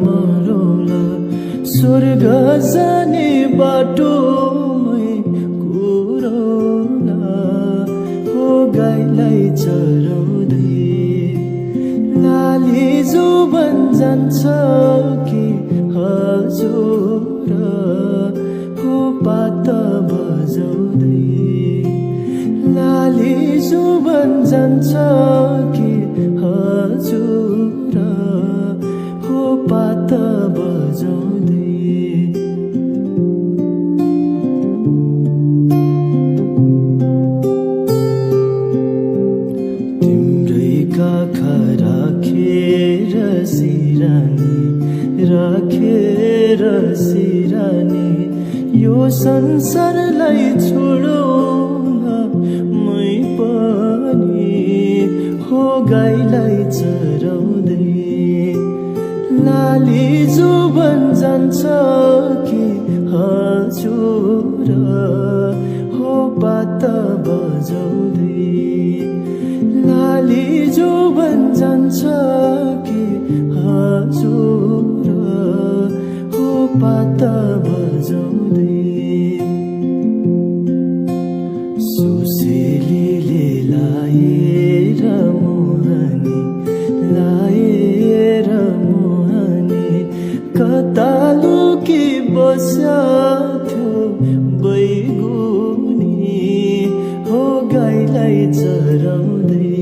मरौला स्वर्ग जाने बाटोमै कुरौला हो गाईलाई चराउँदै लाली जुबन जान्छ कि हजुर हो पात बजाउँदै लाली जुबन जान्छ कि हजुर हो पात बजाउँदै तिम्रै काखा राखेर सिरानी यो संसारलाई छोडौँ मै पनि हो गाईलाई चराउँदै लाली जुबन जान्छ कि हजुर हो पात बजाउँदै लाली जुबन जान्छ कि हजुर हो पात बजाउँदै सुसेलीले लाएर मोहनी कता लुकी बस्या थियो बैगुनी हो गाईलाई चराउँदै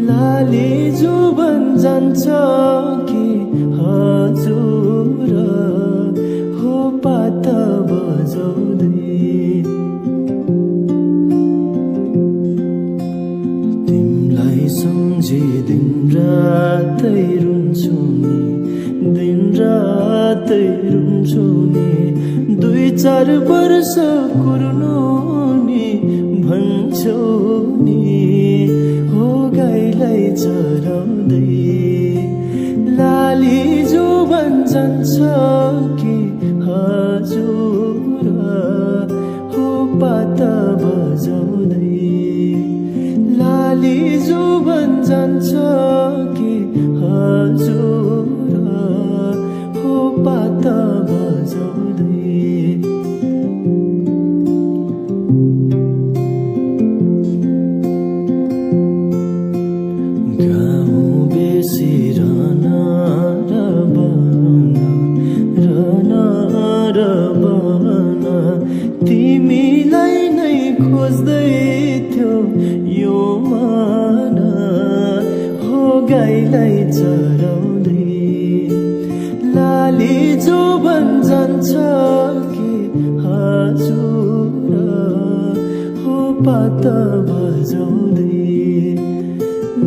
लाली जुबन जान्छ कि हजुर हो पात बजाउँदै तिमलाई सम्झी दिन रातै रुन्छु नि 2-4 वर्ष कुर्नु नि भन्छौ नि हो गाईलाई चराउँदै लाली जुबन जान्छ कि हजुर हो पात बजाउँदै लाली जुबन जान्छ कि हजुर हो पात बजाउँदै गाउँ बेसी रहन र बहन तिमीलाई नै खोज्दै थियो यो मन हो गाईलाई चराउँदै लाली जुबन जान्छ कि हजुर हो पात बजाउँदै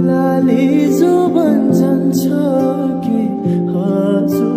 लाली जुबन जान्छ कि हजुर